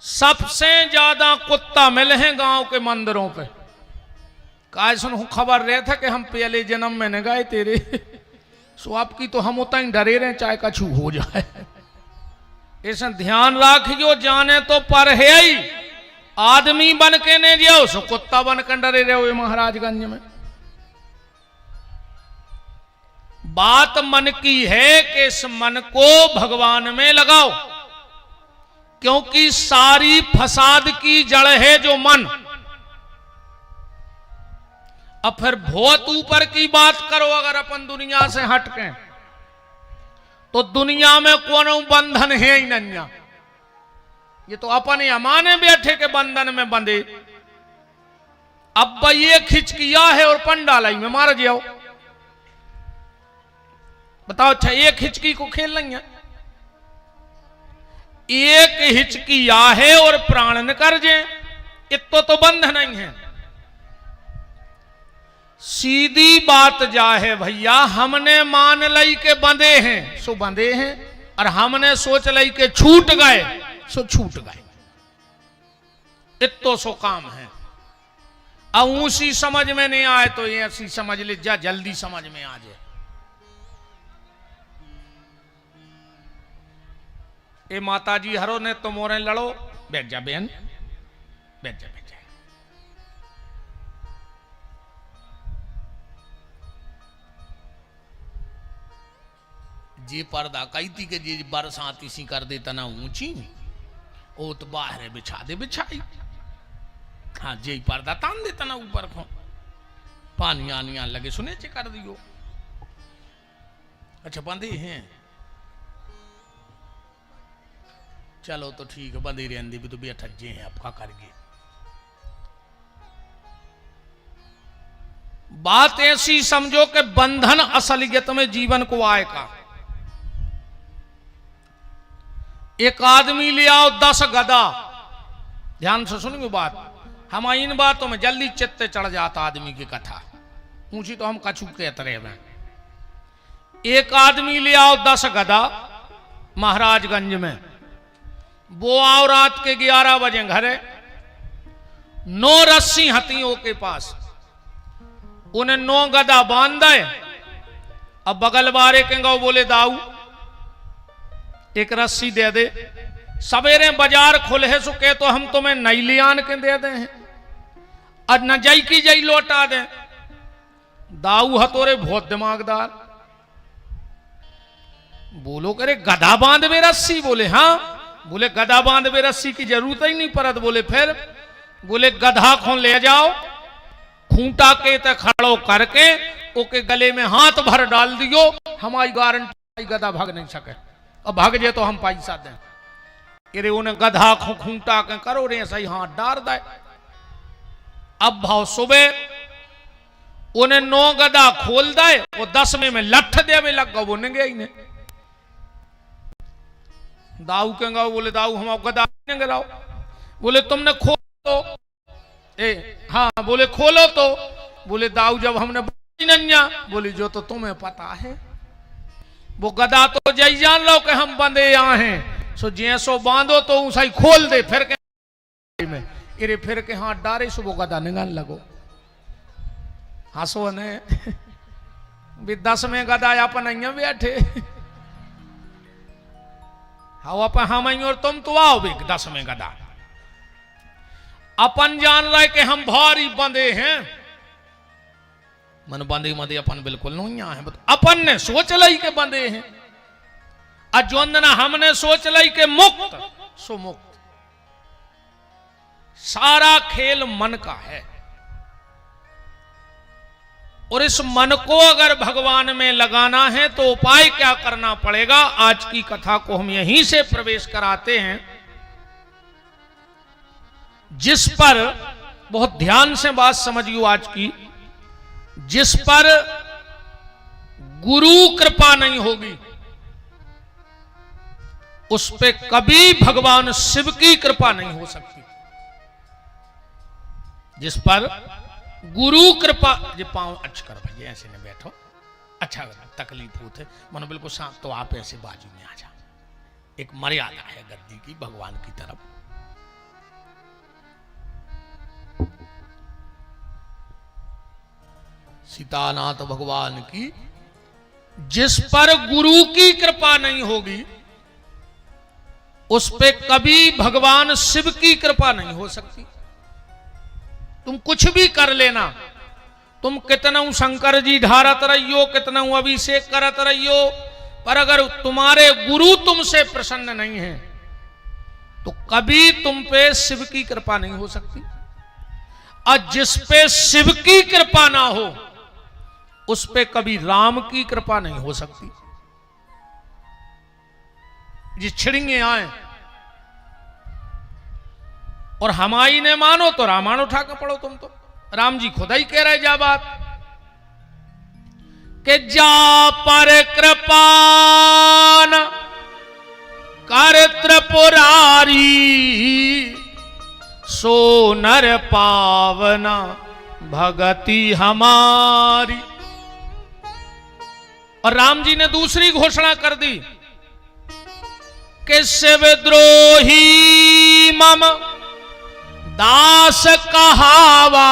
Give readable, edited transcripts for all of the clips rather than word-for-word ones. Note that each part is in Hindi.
सबसे ज्यादा कुत्ता मिले हैं गांव के मंदिरों पे। काय सुन खबर रहे थे कि हम पहले जन्म में न गए तेरे, सो आपकी तो हम उतना ही डरे रहे चाहे कछु हो जाए। ऐसा ध्यान रखियो, जाने तो पर है ही आदमी बन के नहीं जाओ, सो कुत्ता बन कर डरे रहे महाराजगंज में। बात मन की है कि इस मन को भगवान में लगाओ, क्योंकि सारी फसाद की जड़ है जो मन। अब फिर बहुत ऊपर की बात करो, अगर अपन दुनिया से हटके तो दुनिया में कोनो बंधन है ही नहीं। ये तो अपने अमाने बैठे के बंधन में बंधे। अब ये खिचकिया है और पंडालाई में मार जाओ, बताओ। अच्छा एक हिचकी को खेल नहीं है, एक हिचकिया है और प्राण न कर जे, इतो तो बंध नहीं है। सीधी बात जा है भैया, हमने मान लई के बंधे हैं सो बंधे हैं, और हमने सोच लई के छूट गए सो छूट गए। इतो सो काम है। अब ऊंसी समझ में नहीं आए तो ये ऐसी समझ ले जा, जल्दी समझ में आ जाए। ए माताजी हरो ने तो मोरे लड़ो, बैठ जा बहन, बैठ जा बैठ जा। जी पर्दा कही थी कि जी बरसात इसी कर देता ना ऊंची, ओ तो बाहर बिछा दे बिछाई। हाँ जी पर्दा तान देता ना ऊपर को, पानी आनिया लगे सुने चे कर दियो। अच्छा बंदे हैं, चलो तो ठीक है, बंदी रहती भी तो भी अठजे हैं, आपका करके। बात ऐसी समझो कि बंधन असलियत में जीवन को आए का। एक आदमी ले आओ 10 गधा, ध्यान से सुनिए बात, हम इन बातों में जल्दी चित्त चढ़ जाता आदमी की कथा, ऊंची तो हम कछु कहते रहे। एक आदमी ले आओ 10 गधा महाराजगंज में, वो आओ रात के 11 बजे घरे, 9 रस्सी हथियों के पास, उन्हें 9 गधा बांध दे। अब बगल बारे के गौ बोले दाऊ एक रस्सी दे दे, सवेरे बाजार खुले सो के तो हम तुम्हें नई ले आन के दे दे हैं, और न जई की जई लौटा दे। दाऊ हतोरे बहुत दिमागदार, बोलो करे गधा बांध में रस्सी, बोले हाँ, बोले गधा बांध में रस्सी की जरूरत ही नहीं पड़त। बोले फिर, बोले गधा को ले जाओ, खूंटा के ते खड़ो करके ओके गले में हाथ भर डाल दियो, हमारी गारंटी गधा भाग नहीं सके, और भाग जे तो हम पैसा दें। अरे उन्हें गधा को खूंटा के करो रे सही हाथ डाल दे। अब भाव सुबह उन्हें 9 गधा खोल दे, वो 10 में लठ देवे लग गो, वो नंगे ही नहीं। दाऊ के गाओ, बोले दाऊ हम गधा नहीं गिराओ, बोले तुमने खोलो ए हाँ, बोले खोलो तो, बोले दाऊ जब हमने नन्या, बोले जो तो तुम्हें पता है, वो गधा तो जय जान लो कि हम बंधे यहाँ हैं, सो जैसो बांधो तो ऊंचाई खोल दे, फिर के में इरे फिर के हाथ डारे सो वो गधा निगान लगो। हंसो ने भी 10 में गधा अपन અહીંયા बैठे, हाँ अपन हम और तुम तो आओ भी 10 में गधा। अपन जान रहे कि हम भारी बंधे हैं, मन बंधे मधे अपन बिल्कुल नहीं है, अपन ने सोच ली के बंधे हैं, अजोंदना हमने सोच ली के मुक्त सो मुक्त। सारा खेल मन का है, और इस मन को अगर भगवान में लगाना है तो उपाय क्या करना पड़ेगा, आज की कथा को हम यहीं से प्रवेश कराते हैं, जिस पर बहुत ध्यान से बात समझियो आज की, जिस पर गुरु कृपा नहीं होगी उस पे कभी भगवान शिव की कृपा नहीं हो सकती। जिस पर गुरु कृपा, जे पांव अच्छ कर भाई ऐसे ने बैठो, अच्छा तकलीफ होते मनो बिल्कुल शांत, तो आप ऐसे बाजू में आ जाओ। एक मर्यादा है गद्दी की भगवान की तरफ, सीतानाथ भगवान की। जिस पर गुरु की कृपा नहीं होगी उस पे कभी भगवान शिव की कृपा नहीं हो सकती। तुम कुछ भी कर लेना, तुम कितना शंकर जी ढारत रहियो, कितना अभिषेक करत रहियो, पर अगर तुम्हारे गुरु तुमसे प्रसन्न नहीं है तो कभी तुम पे शिव की कृपा नहीं हो सकती। और जिस पे शिव की कृपा ना हो उस पे कभी राम की कृपा नहीं हो सकती। ये छिड़िंगे आए और हमारी ने मानो तो रामायण उठा कर पढ़ो। तुम तो राम जी खुदा ही कह रहे जा बात कि जा पर कृपान कर त्रिपुरारी सो नर पावना भगति हमारी। और राम जी ने दूसरी घोषणा कर दी कि शिवद्रोही मम दास कहावा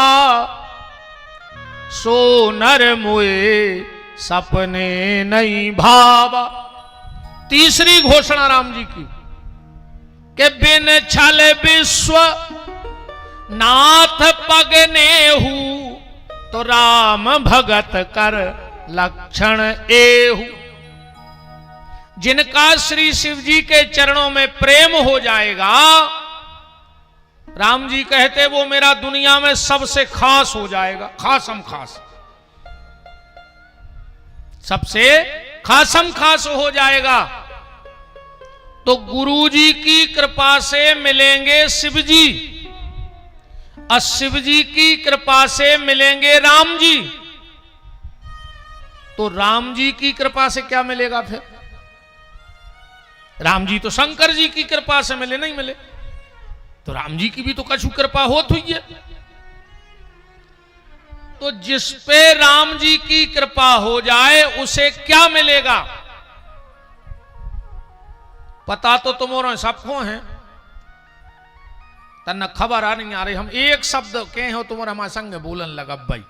सो नर मुए सपने नहीं भावा। तीसरी घोषणा राम जी की कि बिन छल विश्व नाथ पगने हूं तो राम भगत कर लक्षण एहू। जिनका श्री शिव जी के चरणों में प्रेम हो जाएगा, राम जी कहते वो मेरा दुनिया में सबसे खास हो जाएगा। खासम खास, सबसे खासम खास हो जाएगा। तो गुरु जी की कृपा से मिलेंगे शिव जी और शिव जी की कृपा से मिलेंगे राम जी। तो राम जी की कृपा से क्या मिलेगा फिर? राम जी तो शंकर जी की कृपा से मिले, नहीं मिले तो राम जी की भी तो कछु कृपा होत हुई है। तो जिस पे राम जी की कृपा हो जाए उसे क्या मिलेगा? पता तो तुम्हारा सबको है, तन्ना खबर आ नहीं आ रही। हम एक शब्द कहे हो तुम्हारा हमारे संग बोलन लगा भाई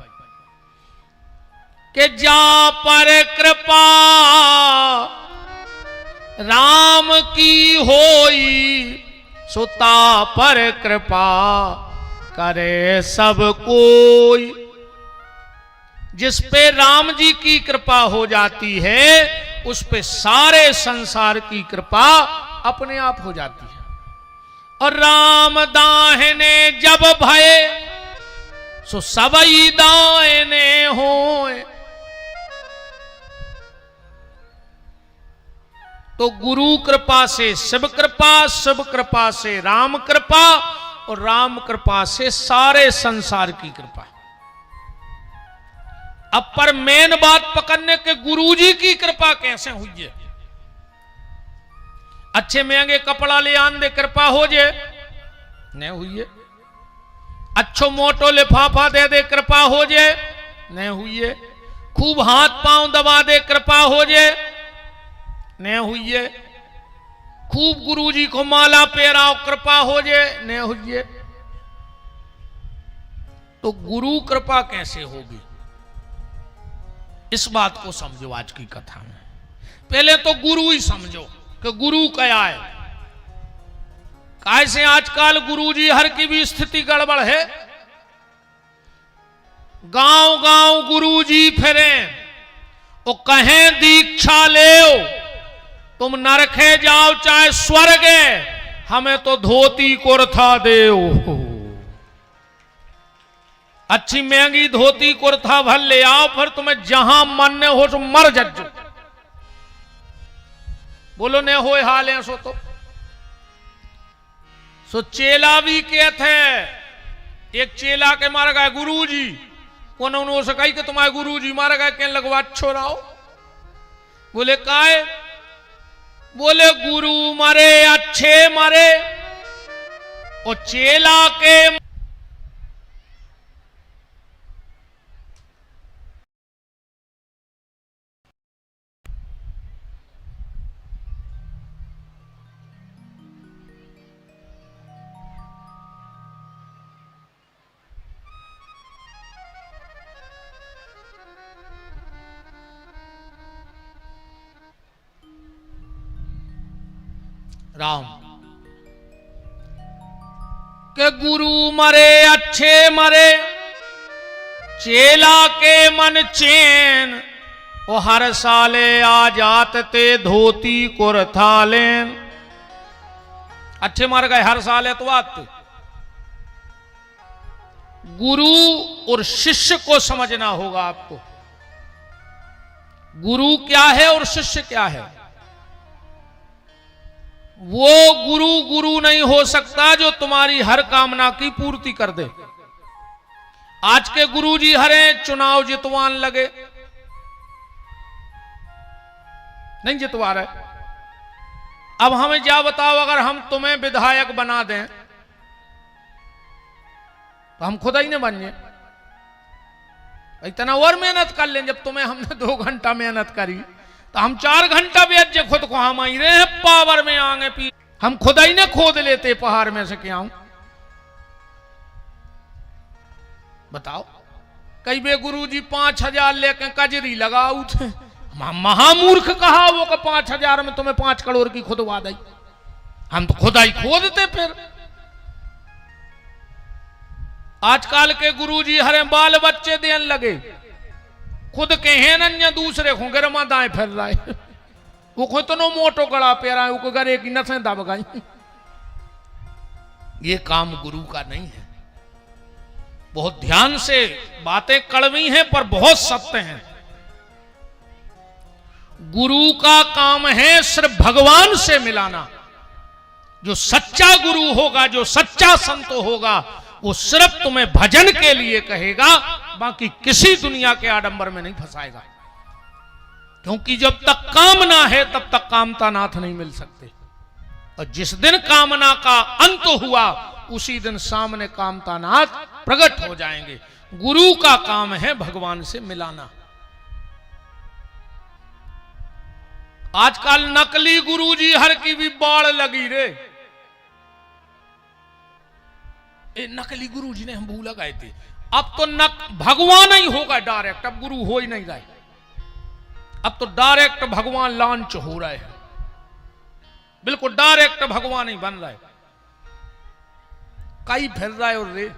कि जा पर कृपा राम की होई सुता पर कृपा करे सब कोई। जिस पे राम जी की कृपा हो जाती है उस पे सारे संसार की कृपा अपने आप हो जाती है। और राम दाहिने जब भये सो सबई दाहिने होए। तो गुरु कृपा से शिव कृपा, शिव कृपा से राम कृपा और राम कृपा से सारे संसार की कृपा। अब पर मेन बात पकड़ने के गुरु जी की कृपा कैसे हुई है? अच्छे महंगे कपड़ा ले आन दे कृपा हो जे नहीं हुई है। अच्छो मोटो लिफाफा दे दे कृपा हो जे नहीं हुई है। खूब हाथ पांव दबा दे कृपा हो जे नहीं हुई है। खूब गुरु जी को माला पहराओ कृपा हो जे नहीं हुई है। तो गुरु कृपा कैसे होगी इस बात को समझो आज की कथा में। पहले तो गुरु ही समझो कि गुरु क्या है। कैसे आजकल गुरु जी हर की भी स्थिति गड़बड़ है। गांव गांव गुरु जी फिरे वो कहें दीक्षा ले, तुम नरखे जाओ चाहे स्वर्ग, हमें तो धोती कुर्ता देओ। अच्छी महंगी धोती कुर्ता भर ले आओ, फिर तुम्हें जहां मन हो तो मर जज्जो। बोलो ने होए हाल है सो तो सो चेला भी कहते हैं। एक चेला के मारा गया गुरु जी को उन्होंने सकाई कि तुम्हारे गुरु जी मारा गया कहने लगवा अच्छो रहो। बोले काहे? बोले गुरु मरे अच्छे मरे और चेला के राम के गुरु मरे अच्छे मरे, चेला के मन चैन, वो हर साले आ जात ते धोती कुरथालेन। अच्छे मर गए, हर साल एतवार थे। गुरु और शिष्य को समझना होगा आपको। गुरु क्या है और शिष्य क्या है। वो गुरु गुरु नहीं हो सकता जो तुम्हारी हर कामना की पूर्ति कर दे। आज के गुरु जी हरे चुनाव जितवान लगे, नहीं जितवा रहे। अब हमें क्या बताओ, अगर हम तुम्हें विधायक बना दें तो हम खुद ही नहीं बन जाए। इतना और मेहनत कर लें। जब तुम्हें हमने 2 घंटा मेहनत करी तो हम 4 घंटा बेच जे खुद को हम ही रहे पावर में आगे पी। हम खुद ही ने खोद लेते पहाड़ में से क्या हूं बताओ। कई बे गुरु जी 5000 लेके कजरी लगाऊ थे। महामूर्ख कहा वो का 5000 में तुम्हें 5 करोड़ की खुदवा दी। हम तो खुदा ही खोदते। फिर आजकल के गुरुजी हरे बाल बच्चे देन लगे, खुद के हैं न दूसरे को गिरमा दाएं फिर रहा है। वो खुद तो मोटो गड़ा पेरा है, वो गरे की नसें दब गई। ये काम गुरु का नहीं है। बहुत ध्यान से बातें कड़वी हैं पर बहुत सत्य हैं। गुरु का काम है सिर्फ भगवान से मिलाना। जो सच्चा गुरु होगा, जो सच्चा संत होगा, वो सिर्फ तुम्हें भजन के लिए कहेगा, बाकी किसी दुनिया के आडंबर में नहीं फंसाएगा। क्योंकि जब तक कामना है तब तक कामता नाथ नहीं मिल सकते। और जिस दिन कामना का अंत हुआ उसी दिन सामने कामता नाथ प्रकट हो जाएंगे। गुरु का काम है भगवान से मिलाना। आजकल नकली गुरुजी हर की भी बाढ़ लगी रे। नकली गुरुजी ने हम भूल गए थे। अब तो भगवान ही होगा डायरेक्ट। अब गुरु हो ही नहीं रहे। अब तो डायरेक्ट भगवान लॉन्च हो रहे हैं। बिल्कुल डायरेक्ट भगवान ही बन रहा है। कई फिर रहा है और रे।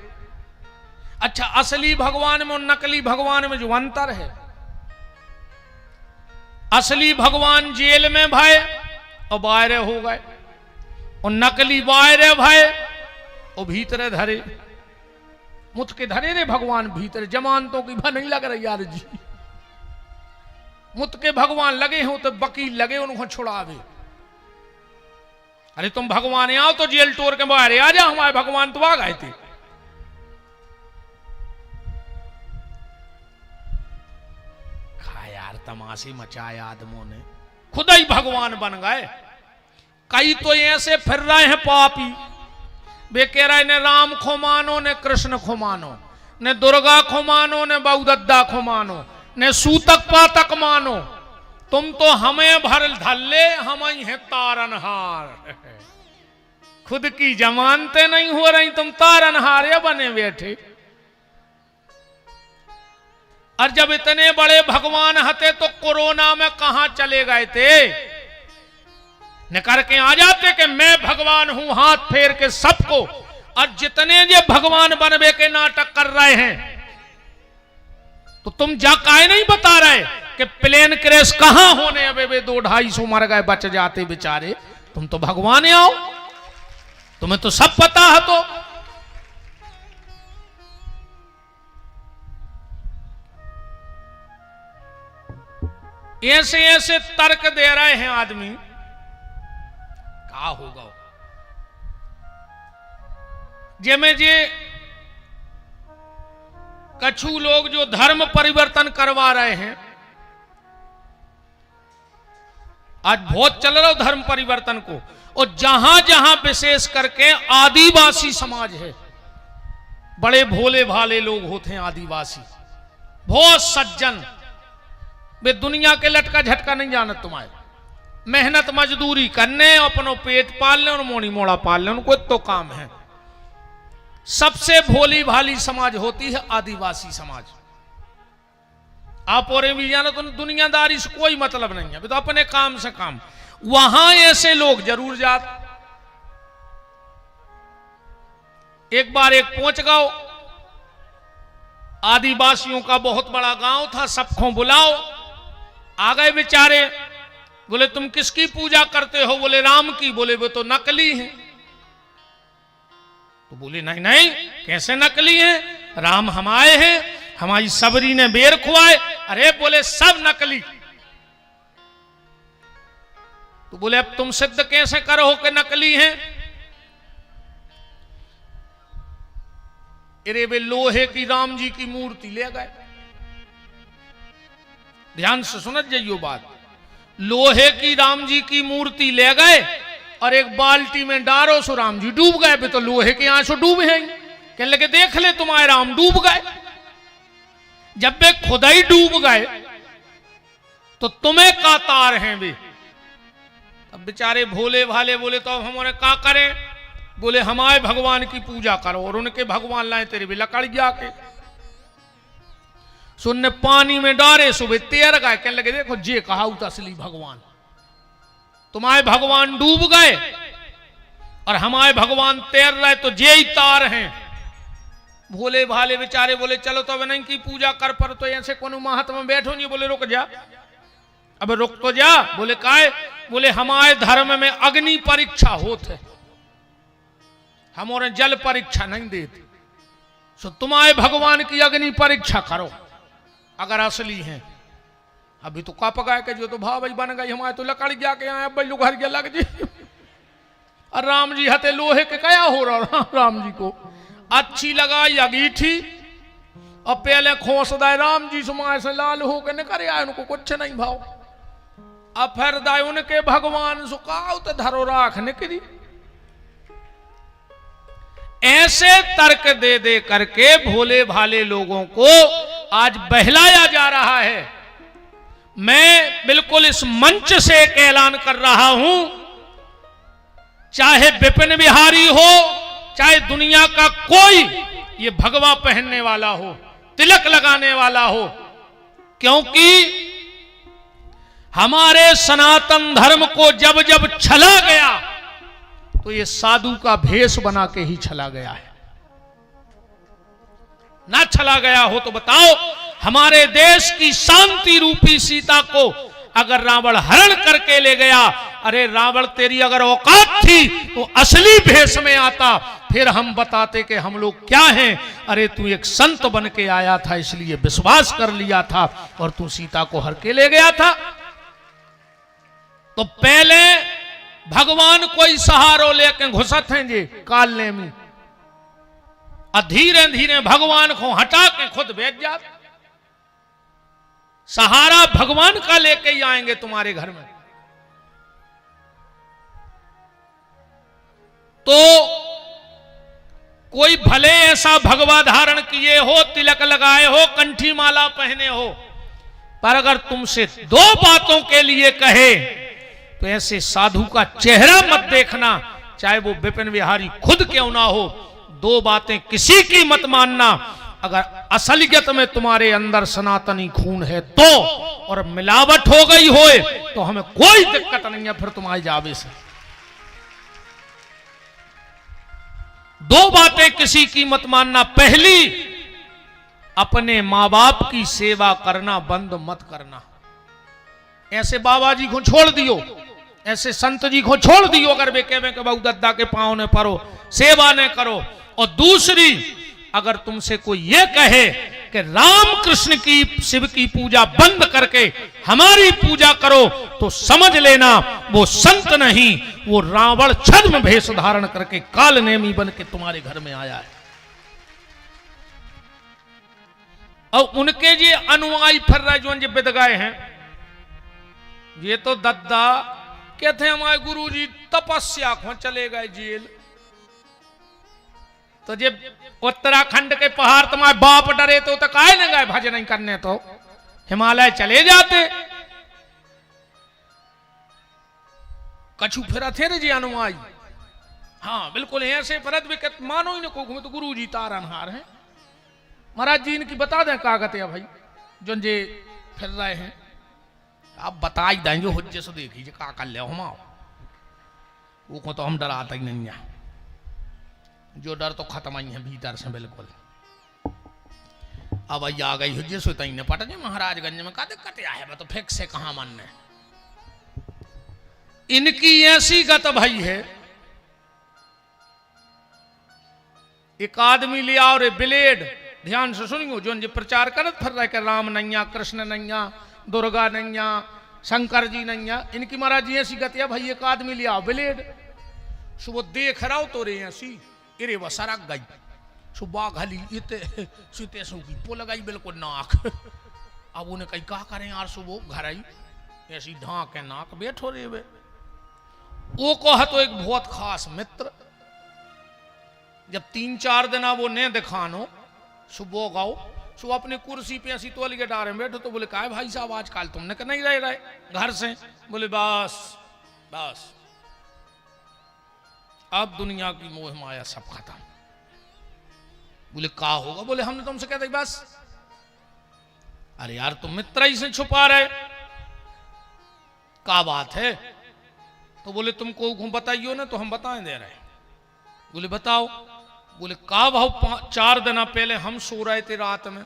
अच्छा, असली भगवान में और नकली भगवान में जो अंतर है, असली भगवान जेल में भय और बाहर हो गए, और नकली बाहर भय और भीतरे धरे। मुझ के धरे रे भगवान भीतर। जमानतों की भा नहीं लग रही यार जी। मुझ के भगवान लगे हो तो वकील लगे उनको छुड़ावे। अरे तुम भगवान आओ तो जेल तोड़ के बाहर आ जा। हमारे भगवान तो आ गए थे। तमाशे मचाए आदमों ने, खुद ही भगवान बन गए। कई तो ऐसे फिर रहे हैं पापी, वे कह रहे ने राम को मानो, ने कृष्ण को मानो, ने दुर्गा को मानो, ने बहुदद्दा को मानो, ने सूतक पातक मानो। तुम तो हमें भर धल्ले, हम ही हैं तारनहार। खुद की जमानतें नहीं हो रही, तुम तारनहार बने बैठे। और जब इतने बड़े भगवान हते तो कोरोना में कहां चले गए थे। न करके आ जाते कि मैं भगवान हूं, हाथ फेर के सबको। और जितने ये भगवान बनवे के नाटक कर रहे हैं, तो तुम जा काहे नहीं बता रहे कि प्लेन क्रैश कहां होने। अबे वे 200-250 मर गए, बच जाते बेचारे। तुम तो भगवान आओ, तुम्हें तो सब पता है। तो ऐसे ऐसे तर्क दे रहे हैं आदमी, क्या होगा। जेमे जे कछु लोग जो धर्म परिवर्तन करवा रहे हैं, आज बहुत चल रहा धर्म परिवर्तन को। और जहां जहां विशेष करके आदिवासी समाज है, बड़े भोले भाले लोग होते हैं आदिवासी, बहुत सज्जन। वे दुनिया के लटका झटका नहीं जानत तुम्हारे। मेहनत मजदूरी करने, अपनो पेट पाल ले और मोनी मोड़ा पाल ले, उनको तो काम है। सबसे भोली भाली समाज होती है आदिवासी समाज। आप और भी जानो तो दुनियादारी से कोई मतलब नहीं है, तो अपने काम से काम। वहां ऐसे लोग जरूर जात एक बार एक पहुंच गओ, आदिवासियों का बहुत बड़ा गांव था, सबको बुलाओ। आ गए बेचारे, बोले तुम किसकी पूजा करते हो? बोले राम की। बोले वो तो नकली हैं। तो बोले नहीं नहीं, कैसे नकली हैं? राम हमारे हैं, हमारी सबरी ने बेर खुआए। अरे बोले सब नकली। तो बोले अब तुम सिद्ध कैसे करो कि नकली हैं? अरे वे लोहे की राम जी की मूर्ति ले गए। ध्यान से सुनत जाइयो बात। लोहे की राम जी की मूर्ति ले गए और एक बाल्टी में डारो सो राम जी डूब गए। वे तो लोहे के आंसू डूब हैं। कहने लगे देख ले तुम्हारे राम डूब गए। जब वे खुद ही डूब गए तो तुम्हें का तार हैं वे? अब बेचारे भोले भाले बोले तो अब हमारे का करें? बोले हमारे भगवान की पूजा करो और उनके भगवान लाए तेरे भी लकड़ जाके। सुनने पानी में डारे सुबह तैर गए। कहने लगे देखो जे कहा असली भगवान, तुम्हारे भगवान डूब गए और हमारे भगवान तैर रहे तो जे ही तार हैं। भोले भाले बेचारे बोले चलो तो अब नहीं की पूजा कर पर तो ऐसे कोनो महात्मा बैठो नहीं। बोले रुक जा, अब रुक तो जा। बोले काहे? बोले हमारे धर्म में अग्नि परीक्षा होते, हमारे जल परीक्षा नहीं देते। सो तुम्हारे भगवान की अग्नि परीक्षा करो अगर असली हैं। अभी तो का पकाए के जो तो भाई बन गई, हमारे तो लकड़ गया के आए अब घर के लग जी। और राम जी हते लोहे के क्या हो रहा? राम जी को अच्छी लगाई अंगीठी और पहले खोस दाए राम जी सुमाए से लाल हो के निकल आए, उनको कुछ नहीं भाव। अब फिर दाए उनके भगवान सुखाओ तो धरो राख निकली। ऐसे तर्क दे दे करके भोले भाले लोगों को आज बहलाया जा रहा है। मैं बिल्कुल इस मंच से एक ऐलान कर रहा हूं, चाहे विपिन बिहारी हो, चाहे दुनिया का कोई ये भगवा पहनने वाला हो, तिलक लगाने वाला हो, क्योंकि हमारे सनातन धर्म को जब जब छला गया तो ये साधु का भेष बना के ही छला गया है। ना छला गया हो तो बताओ, हमारे देश की शांति रूपी सीता को अगर रावण हरण करके ले गया, अरे रावण तेरी अगर औकात थी तो असली भेष में आता, फिर हम बताते कि हम लोग क्या हैं। अरे तू एक संत बन के आया था इसलिए विश्वास कर लिया था और तू सीता को हर के ले गया था। तो पहले भगवान कोई सहारो लेके घुसत हैं जी कालने में, और धीरे धीरे भगवान को हटा के खुद भेज जात। सहारा भगवान का लेके ही आएंगे तुम्हारे घर में। तो कोई भले ऐसा भगवा धारण किए हो, तिलक लगाए हो, कंठी माला पहने हो, पर अगर तुमसे दो बातों के लिए कहे तो ऐसे साधु का चेहरा मत देखना, चाहे वो विपिन बिहारी खुद क्यों ना हो। दो बातें किसी की मत मानना। अगर असलियत में तुम्हारे अंदर सनातनी खून है तो, और मिलावट हो गई होए तो हमें कोई दिक्कत नहीं है फिर तुम्हारी जावे से। दो बातें किसी की मत मानना। पहली, अपने मां बाप की सेवा करना बंद मत करना। ऐसे बाबा जी को छोड़ दियो, ऐसे संत जी को छोड़ दियो अगर वे कहें कि बाबू दद्दा के पांव ने परो, सेवा ने करो। और दूसरी, अगर तुमसे कोई ये कहे कि राम कृष्ण की शिव की पूजा बंद करके हमारी पूजा करो, तो समझ लेना वो संत नहीं, वो रावण छद्म भेष धारण करके काल नेमी बन के तुम्हारे घर में आया है। और उनके ये अनुयायी फिर रहे जो विद गए हैं, ये तो दद्दा कहते हैं हमारे गुरु जी तपस्या को चले गए जेल। तो जब उत्तराखंड के पहाड़ तुम्हारे बाप डरे तो काहे न गए भजन नहीं करने, तो हिमालय चले जाते। कछु फिर थे जी अनुयायी। हाँ बिल्कुल ऐसे फरत भी मानो ही न को, तो गुरु जी तारनहार हैं। महाराज जी इनकी बता दें कागत है भाई जो जे फिर रहे हैं, आप बता ही दें जो हुज्जे से देखिए का कर ले हम वो को तो हम डराते ही नहीं है। जो डर तो खत्म ही है भीतर से बिल्कुल। अब आई आ गई हुई सो तई ने पट जे महाराजगंज में का दिक्कत आया है तो फिक्स से कहा मानने। इनकी ऐसी गत भाई है, एक आदमी लिया और ब्लेड, ध्यान से सुनियो, जो प्रचार करत फिर रहे कि राम नैया, कृष्ण नैया, दुर्गा नैया, शंकर जी नैया, इनकी महाराज जी ऐसी गतिया भाई। एक आदमी लिया ब्लेड, सुबह देख रहा हो तो रे ऐसी इरे वह सरक गई, सुबह घली इते सीते सो की पो लगाई बिल्कुल नाक। अब उन्हें कही क्या करें यार, सुबह घर आई ऐसी ढांक है नाक बैठो रे वे। वो कहा तो एक बहुत खास मित्र, जब 3-4 दिन वो ने दिखानो, सुबह गाओ सुबह अपनी कुर्सी पे ऐसी तोल के डारे में बैठो तो बोले का भाई साहब आजकल तुमने का नहीं रहे घर से? बोले बस बस अब दुनिया की मोह माया सब खत्म। बोले का होगा? बोले हमने तुमसे कहते बस। अरे यार तुम मित्र ही से छुपा रहे, का बात है? तो बोले तुमको बताइयो ना, तो हम बताएं दे रहे। बोले बताओ। बोले का भाव 4 दिन पहले हम सो रहे थे रात में,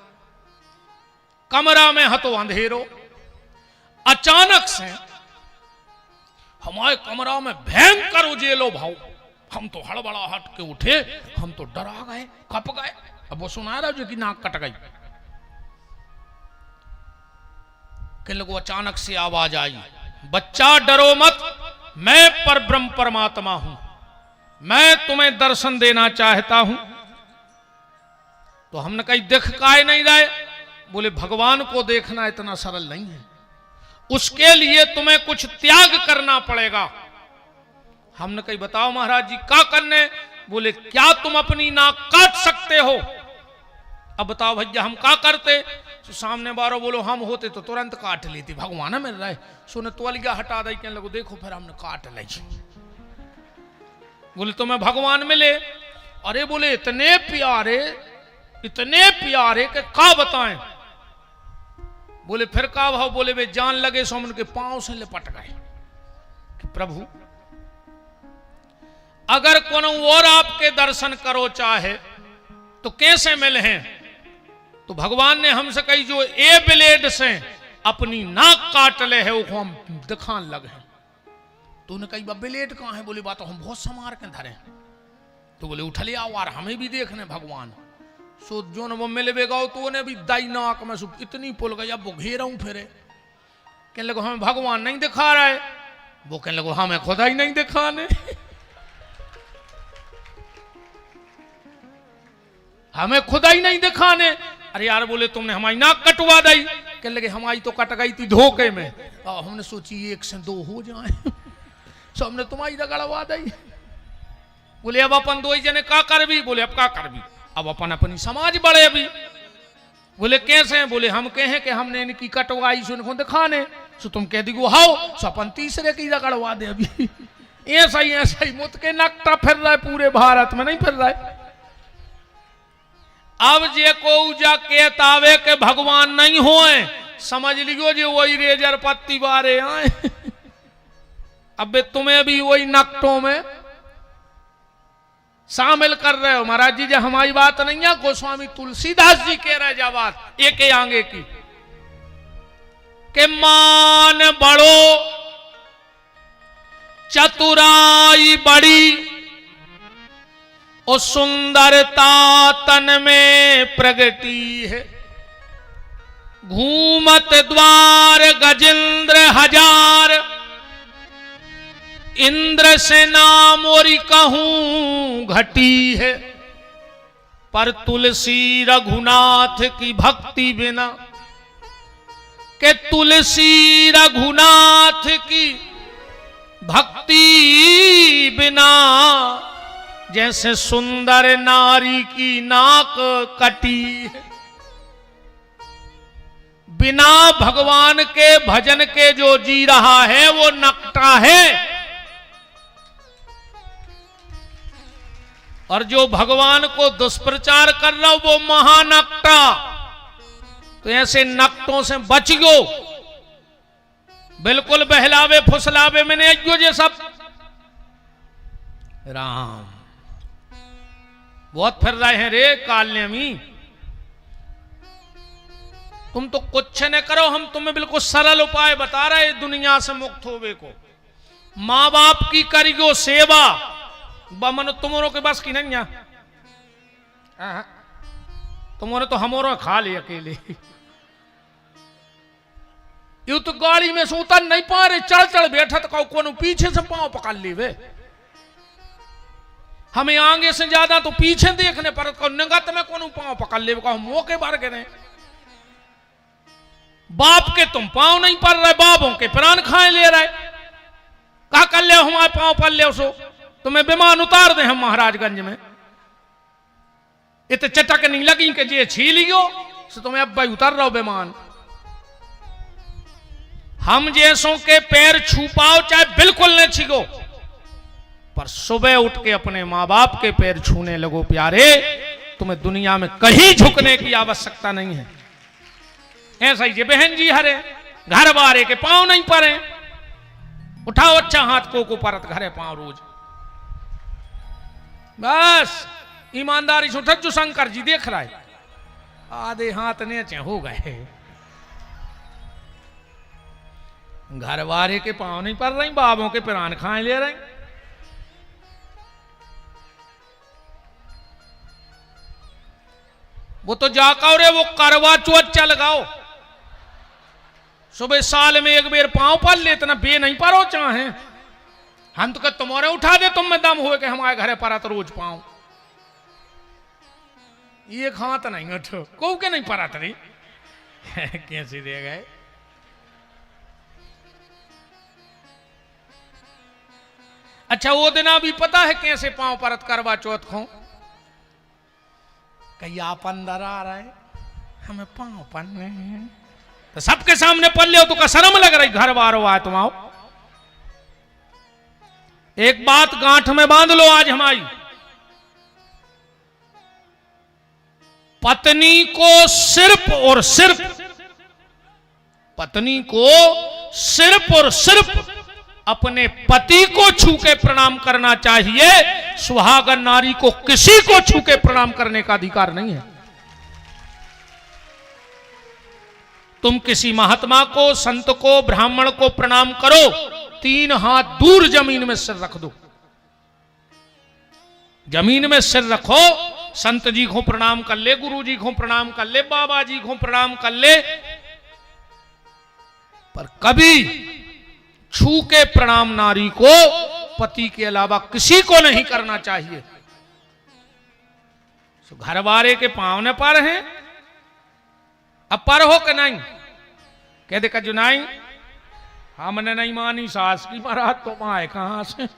कमरा में हतो अंधेरो, अचानक से हमारे कमरा में भयंकर उजेलो भाव, हम तो हड़बड़ाहट के उठे, हम तो डरा गए, कप गए। अब वो सुना रहा जो कि नाक कट गई। कि लोगों अचानक से आवाज आई, बच्चा डरो मत, मैं परब्रह्म परमात्मा हूं, मैं तुम्हें दर्शन देना चाहता हूं। तो हमने कही देख काहे नहीं रहे? बोले भगवान को देखना इतना सरल नहीं है, उसके लिए तुम्हें कुछ त्याग करना पड़ेगा। हमने कही बताओ महाराज जी क्या करने? बोले क्या तुम अपनी नाक काट सकते हो? अब बताओ भैया हम क्या करते? तो सामने बारो बोलो हम होते तो तुरंत काट लेते, भगवान मिल रहा है। सुने तोलिया हटा दे, कहने लगो देखो फिर हमने काट ली। बोले तुम्हें भगवान मिले? अरे बोले इतने प्यारे के का बताएं। बोले फिर का भाव? बोले वे जान लगे सो हम उनके पांव से लिपट गए कि प्रभु अगर कोनो और आपके दर्शन करो चाहे तो कैसे मिले हैं? तो भगवान ने हमसे कही जो ए ब्लेड से अपनी नाक काट ले है वो हम दिखान लगे। तो उन्हें कही ब्लेड कहां है? बोले बात तो हम बहुत संवार के धरे। तो बोले उठ ले आओ यार हमें भी देखने भगवान। सो जो न वो मिले बेगाओ तो उन्हें भी दाई नाक में इतनी पुल गई, अब वो घेरा हूं फिरे। कहने लगो हमें भगवान नहीं दिखा रहा है। वो कहने लगो हमें खुदा ही नहीं दिखाने, हमें खुदा ही नहीं दिखाने। अरे यार बोले तुमने हमारी नाक कटवा दी। कहने लगे हमारी तो कट गई थी धोखे में, हमने सोची 1 से 2 हो जाए, सो हमने तुम्हारी रगड़वा दी। बोले अब अपन 2 जने का कर भी? बोले अब का कर भी, अब अपन अपनी समाज बढ़े भी। बोले कैसे हैं? बोले हम कहें कि हमने इनकी कटवाई सो इनको दिखाने, सो तुम कह दी हाओ सो अपन तीसरे की रगड़वा दे। अभी ऐसा ही मुत के नकटा फिर रहा है, पूरे भारत में नहीं फिर रहा है। अब जे को जा कहतावे के भगवान नहीं होए, समझ लियो जे वही रेजर पत्ती बारे आए। अब तुम्हें भी वही नकटों में शामिल कर रहे हो। महाराज जी जो हमारी बात नहीं है, गोस्वामी तुलसीदास जी कह रहे जा बात एक आगे की के मान बड़ो चतुराई बड़ी और सुंदरता तन में प्रगति है। घूमत द्वार गजेंद्र हजार, इंद्र से नाम और कहूं घटी है। पर तुलसी रघुनाथ की भक्ति बिना, के तुलसी रघुनाथ की भक्ति बिना जैसे सुंदर नारी की नाक कटी है। बिना भगवान के भजन के जो जी रहा है वो नकटा है, और जो भगवान को दुष्प्रचार कर रहा वो महानकटा। तो ऐसे नकटों से बचियो, बिल्कुल बहलावे फुसलावे में नहीं आइयो। ये सब राम बहुत फिर रहे हैं रे कालनेमी। तुम तो कुछ न करो, हम तुम्हें बिल्कुल सरल उपाय बता रहे दुनिया से मुक्त होवे को। माँ बाप की करियो सेवा, बमन तुमरो के बस की नहीं है। तुमने तो हमरो खा ले अकेले। यू तो गाड़ी में से उतर नहीं पा रहे, चढ़ चढ़ बैठा तो कौन पीछे से पांव पकड़ ली वे। हमें आगे से ज्यादा तो पीछे देखने पर निगत में कौन पांव पकड़ ले, मौके बार गिरे। बाप के तुम पांव नहीं पड़ रहे, बापों के प्राण खाए ले रहे। कहा कर ले हमारे पांव पड़ ले, सो तुम्हें विमान उतार दे हम महाराजगंज में। इत चटक नहीं लगी कि जे छीलियो सो तुम्हें अब भाई उतर रहो विमान। हम जैसों के पैर छू पाओ चाहे बिल्कुल न छीगो, पर सुबह उठ के अपने मां बाप के पैर छूने लगो प्यारे। तुम्हें दुनिया में कहीं झुकने की आवश्यकता नहीं है। ऐसा ही बहन जी हरे घर बारे के पांव नहीं पड़े, उठाओ अच्छा हाथ को परत घरे पांव रोज। बस ईमानदारी से उठत, जो शंकर जी देख रहा है आधे हाथ नीचे हो गए। घर वाले के पांव नहीं पड़ रही, बाबों के प्राण खाए ले रहे। वो तो जाकर रे वो करवा चौथ चल गाओ, सुबह साल में एक बेर पांव पल ले, इतना बे नहीं पारो चाहे। हम तो तुम्हारे उठा दे, तुम में दम हुए कि हमारे घरे परा तो रोज पांव। ये हाथ नहीं उठो को के नहीं परा तरी कैसे दे गए। अच्छा वो दिन भी पता है कैसे पांव परत करवा चौथ को। कहीं आप अंदर आ रहे हमें पांव पन्ने हैं, तो सबके सामने पल ले तो का शर्म लग रही। घर वारो आए तुम आओ, एक बात गांठ में बांध लो आज हमारी। पत्नी को सिर्फ और सिर्फ, पत्नी को सिर्फ और सिर्फ अपने पति को छू के प्रणाम करना चाहिए। सुहागन नारी को किसी को छू के प्रणाम करने का अधिकार नहीं है। तुम किसी महात्मा को, संत को, ब्राह्मण को प्रणाम करो, 3 हाथ दूर जमीन में सिर रख दो। जमीन में सिर रखो, संत जी को प्रणाम कर ले, गुरु जी को प्रणाम कर ले, बाबा जी को प्रणाम कर ले, पर कभी छू के प्रणाम नारी को पति के अलावा किसी को नहीं करना चाहिए। तो घर वाले के पांव ने पर हैं, अब पर हो कि नहीं कह दे जो नहीं हमने नहीं मानी सास की, महाराज तो आए कहां से।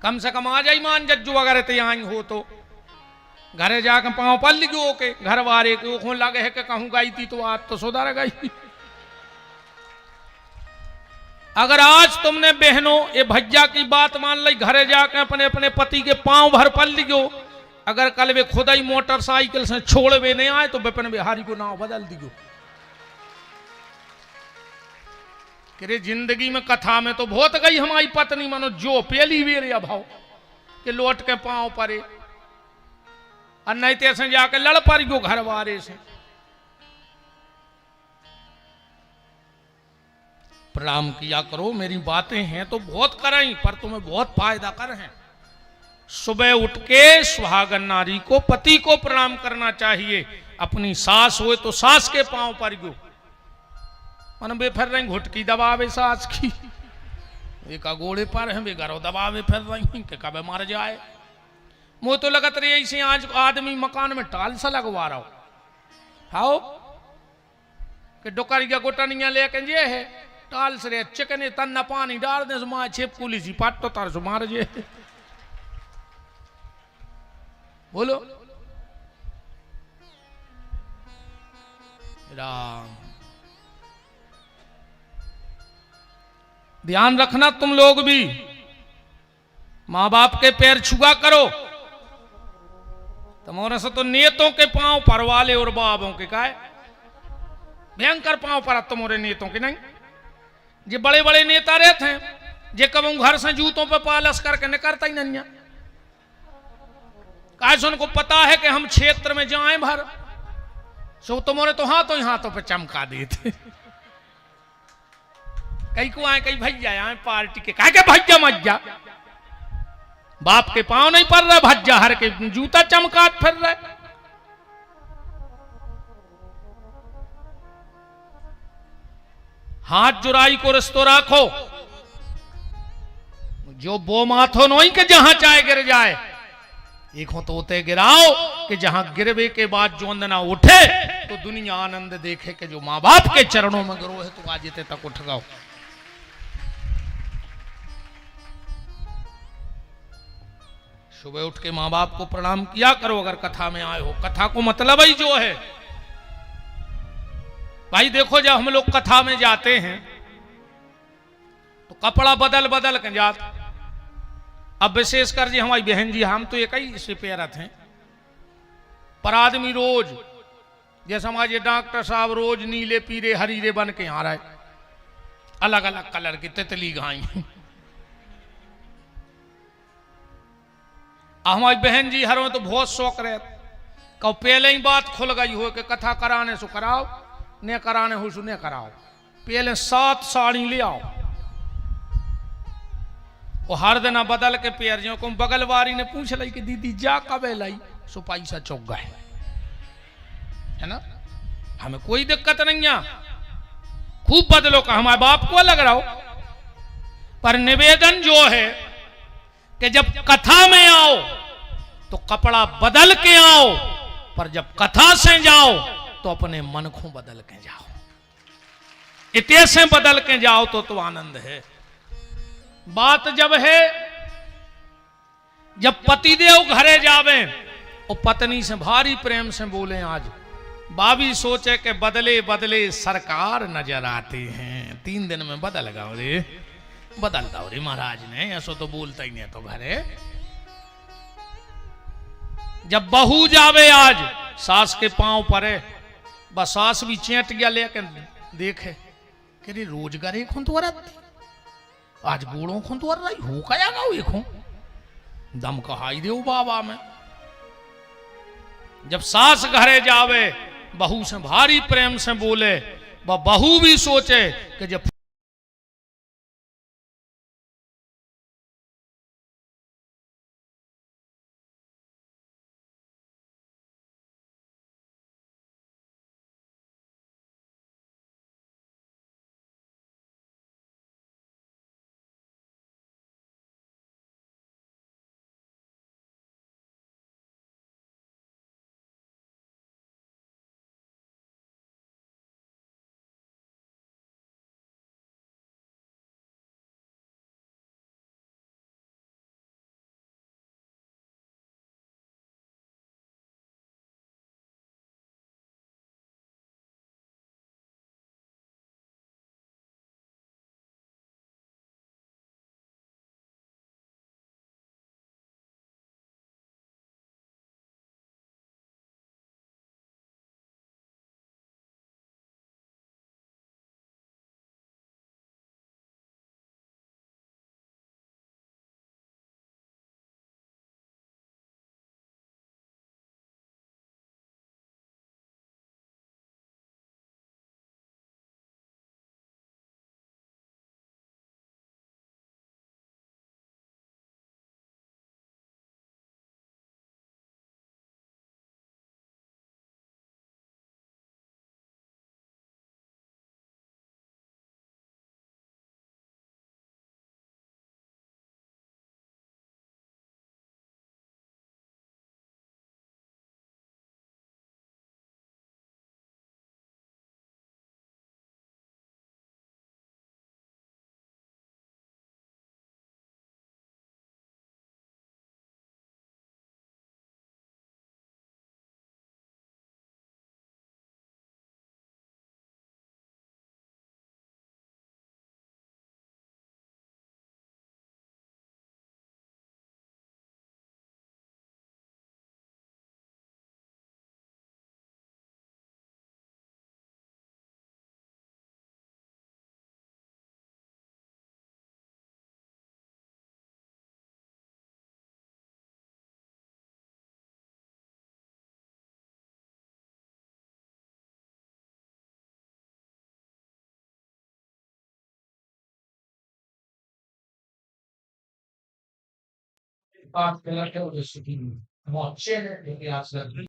कम से कम आ जाई मान जज्जू वगैरह तो आई हो तो घरे जाकर पांव पल लिखो के घर वाले के लगे है कि कहूं गई थी तो आज तो सुधर गई। अगर आज तुमने बहनों ये भैया की बात मान ली, घरे जाकर अपने अपने पति के पांव भर पल लिखो, अगर कल वे खुद ही मोटरसाइकिल से छोड़ वे नहीं आए तो विपिन बिहारी को नाव बदल दियो। कि जिंदगी में कथा में तो बहुत गई हमारी पत्नी मनो जो पहली बेर अभाव कि लौट के पांव परे, और नहीं तो जाके लड़ पड़ गयो घर वाले से। प्रणाम किया करो, मेरी बातें हैं तो बहुत करें पर तुम्हें बहुत फायदा कर हैं। सुबह उठ के सुहागन नारी को, पति को प्रणाम करना चाहिए। अपनी सास हो तो सास के पांव पर गयो, मन बे फिर रही घुटकी दबावे सास की, एक गोड़े पर है बेगारो दबावे फिर रही कि कब मार जाए। मुझे तो लगत रही ऐसे आज आदमी मकान में टाल सा लगवा रहा हो, हाओ कि डोकरिया गोटनिया लेके जे है टाल से चिकने तन्ना पानी डाल दे माँ छिपकुली सी पाट तो तार से मार जे। बोलो राम, ध्यान रखना तुम लोग भी, मां बाप के पैर छुआ करो। तुम्हारे से तो नेतों के पांव पर वाले और बाबों के काय भयंकर पांव पर तुम्हारे नेतों के नहीं। जो बड़े बड़े नेता रहते हैं जे कब घर से जूतों पे पालस करके निकलता ही नहीं। काश उनको पता है कि हम क्षेत्र में जाए भर सो तुम्हारे तो हाथों पे चमका देते। कई को आए कई भैया आए पार्टी के कह के भैया मज्जा बाप के पांव नहीं पड़ रहे भज्जा हर के जूता चमकात फिर रहे। हाथ जुराई को रिश्तो राखो जो बो माथो नहीं के जहां चाहे गिर जाए एक हो तोते गिराओ कि जहां गिरवे के बाद जो अंदना उठे तो दुनिया आनंद देखे कि जो मां बाप के चरणों में गिरो है तो आज इतने तक उठ गओ। सुबह उठ के मां बाप को प्रणाम किया करो अगर कथा में आए हो। कथा को मतलब ही जो है भाई देखो जब हम लोग कथा में जाते हैं तो कपड़ा बदल बदल के जाते। अब विशेषकर जी हमारी बहन जी हम तो एक ही से पेरत हैं पर आदमी रोज जैसे हमारे डॉक्टर साहब रोज नीले पीले हरीरे बन के आ रहे अलग अलग कलर की तितली गाई। हमारी बहन जी हर में तो बहुत शौक रहे कब पहले ही बात खुल गई हो कि कथा कराने सो कराओ ने कराने हो सो ने कराओ पहले 7 साड़ी ले आओ। वो हर दिन बदल के पेर जो को बगल वारी ने पूछ ली कि दीदी जा कब लाई सो पैसा चौक गए है ना। हमें कोई दिक्कत नहीं है खूब बदलो का हमारे बाप को अलग रहो पर निवेदन जो है कि जब कथा में आओ तो कपड़ा बदल के आओ पर जब कथा से जाओ तो अपने मन को बदल के जाओ। इतने से बदल के जाओ तो आनंद है। बात जब है जब पतिदेव घरे जावे और पत्नी से भारी प्रेम से बोले आज बाबी सोचे कि बदले बदले सरकार नजर आते हैं 3 दिन में बदल गओ रे बदलता रे महाराज ने ऐसा तो बोलता ही नहीं तो घरे। जब बहू जावे आज सास के पांव परे बस सास भी चेट गया लेके देखे कि रोजगार खून तो आज गोड़ों खून तो रही हो क्या गाओ एक दम कहाई दे बाबा में। जब सास घरे जावे बहू से भारी प्रेम से बोले बहू भी सोचे कि जब बात गलत है, जैसे कि मोर्चे है लेकिन आज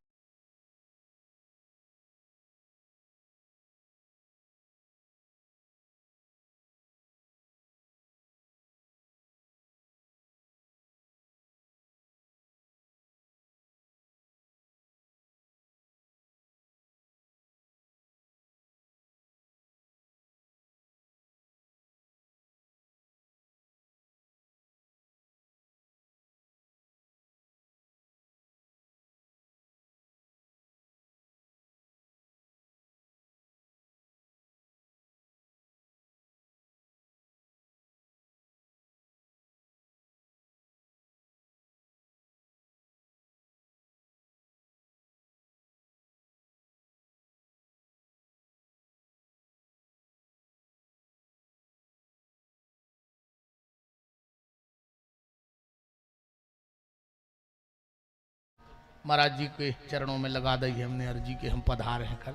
महाराज जी के चरणों में लगा दी हमने अर्जी के हम पधार हैं कल।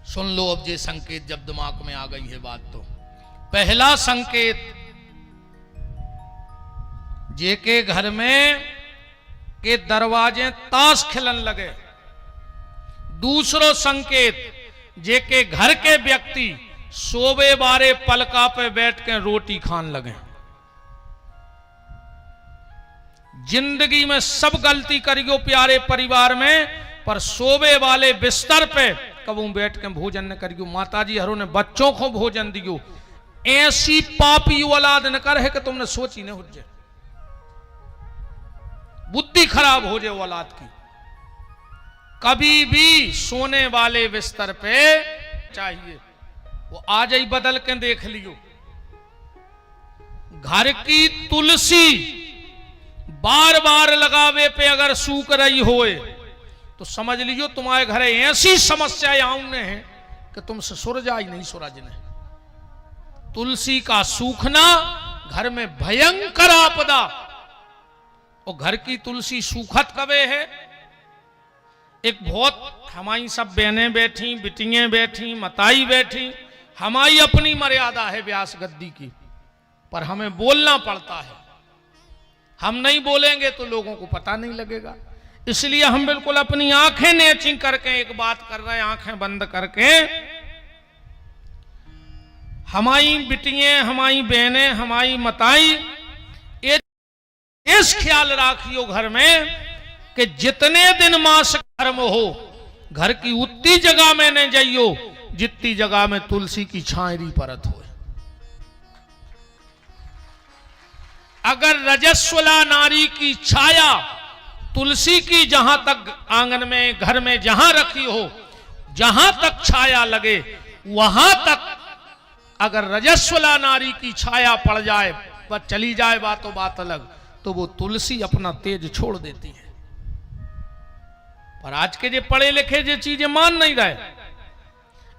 सुन लो अब ये संकेत, जब दिमाग में आ गई है बात तो पहला संकेत, जे के घर में के दरवाजे ताश खिलन लगे। दूसरो संकेत, जे के घर के व्यक्ति सोबे बारे पलका पे बैठ के रोटी खान लगे। जिंदगी में सब गलती करियो प्यारे परिवार में, पर सोबे वाले बिस्तर पे कबू बैठ के भोजन न करियो। माता जी हरों ने बच्चों को भोजन दियो। ऐसी पापी औलाद न कर है कि तुमने सोची नहीं हो जाए, बुद्धि खराब हो जाए औलाद की। कभी भी सोने वाले बिस्तर पे चाहिए वो आ जाई, बदल के देख लियो। घर की तुलसी बार बार लगावे पे अगर सूख रही होए तो समझ लियो तुम्हारे घर ऐसी समस्याएं आउने हैं कि तुमसे सुरजा ही नहीं सुरज ने। तुलसी का सूखना घर में भयंकर आपदा। और घर की तुलसी सूखत कबे है, एक बहुत हमारी सब बहनें बैठी, बिटियां बैठी, मताई बैठी, हमारी अपनी मर्यादा है व्यास गद्दी की, पर हमें बोलना पड़ता है। हम नहीं बोलेंगे तो लोगों को पता नहीं लगेगा, इसलिए हम बिल्कुल अपनी आंखें नेची करके एक बात कर रहे हैं, आंखें बंद करके। हमारी बिटियां, हमारी बहनें, हमारी मताई, इस ख्याल राखियो घर में कि जितने दिन मास कर्म हो, घर की उतनी जगह में न जाइयो जितनी जगह में तुलसी की छायरी परत हो। अगर रजस्वला नारी की छाया तुलसी की जहां तक आंगन में, घर में जहां रखी हो, जहां तक छाया लगे, वहां तक अगर रजस्वला नारी की छाया पड़ जाए, पर चली जाए बातों बात अलग, तो वो तुलसी अपना तेज छोड़ देती है। पर आज के जो पढ़े लिखे जो चीजें मान नहीं रहे,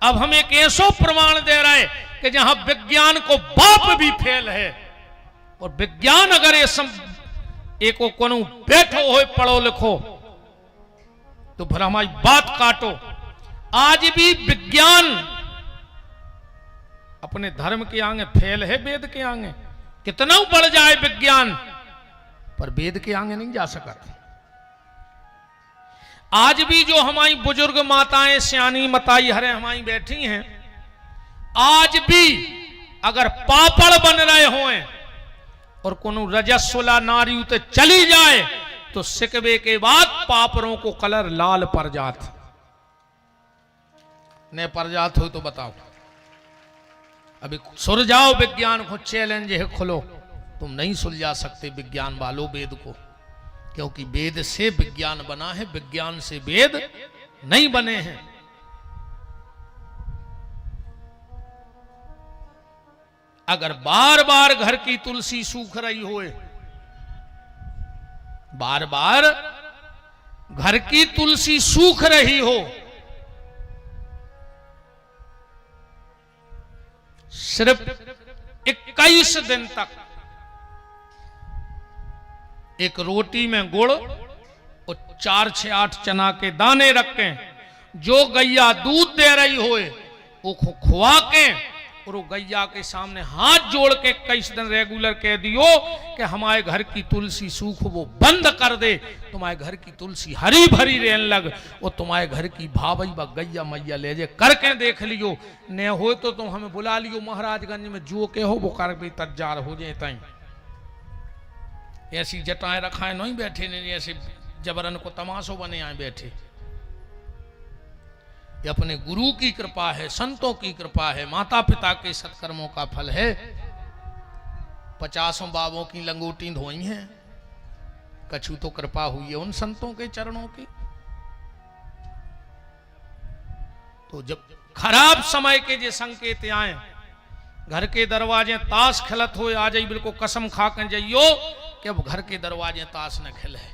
अब हम एक ऐसा प्रमाण दे रहे कि जहां विज्ञान को बाप भी फेल है, और विज्ञान अगर ये एको कोनो बैठो हो पढ़ो लिखो तो फिर हमारी बात काटो। आज भी विज्ञान अपने धर्म के आगे फेल है, वेद के आगे कितना बढ़ जाए विज्ञान, पर वेद के आगे नहीं जा सका। आज भी जो हमारी बुजुर्ग माताएं, सियानी मताई हरे हमारी बैठी हैं, आज भी अगर पापड़ बन रहे हों और कोनो रजस्वला नारी उते चली जाए तो सिकवे के बाद पापड़ों को कलर लाल पर जात ने पर जात हो तो बताओ। अभी सुलझाओ विज्ञान को, चैलेंज है खुलो। तुम नहीं सुलझा सकते विज्ञान वालों वेद को, क्योंकि वेद से विज्ञान बना है, विज्ञान से वेद नहीं बने हैं। अगर बार बार घर की तुलसी सूख रही होए, बार बार घर की तुलसी सूख रही हो, सिर्फ 21 दिन तक एक रोटी में गुड़ और 4 से 8 चना के दाने रखें, जो गैया दूध दे रही होए वो खुआ के और वो गैया के सामने हाथ जोड़ के कई दिन रेगुलर कह दियो कि हमारे घर की तुलसी सूख वो बंद कर दे, तुम्हारे घर की तुलसी हरी भरी रहने लग, और तुम्हारे घर की भावई व गैया मैया ले जे करके देख लियो, न हो तो तुम हमें बुला लियो महाराजगंज में, जो के हो वो कर भी तजार हो जाए। ताई ऐसी जटाएं रखाए नहीं बैठे, नहीं ऐसे जबरन को तमाशो बने आए बैठे। ये अपने गुरु की कृपा है, संतों की कृपा है, माता पिता के सत्कर्मों का फल है। 50 बाबों की लंगोटी धोई हैं, कछु तो कृपा हुई है उन संतों के चरणों की। तो जब खराब समय के जे संकेत आए, घर के दरवाजे ताश खिलत हो आ जाई, बिल्कुल कसम खा के जाइयो कि अब घर के दरवाजे ताश न खिले।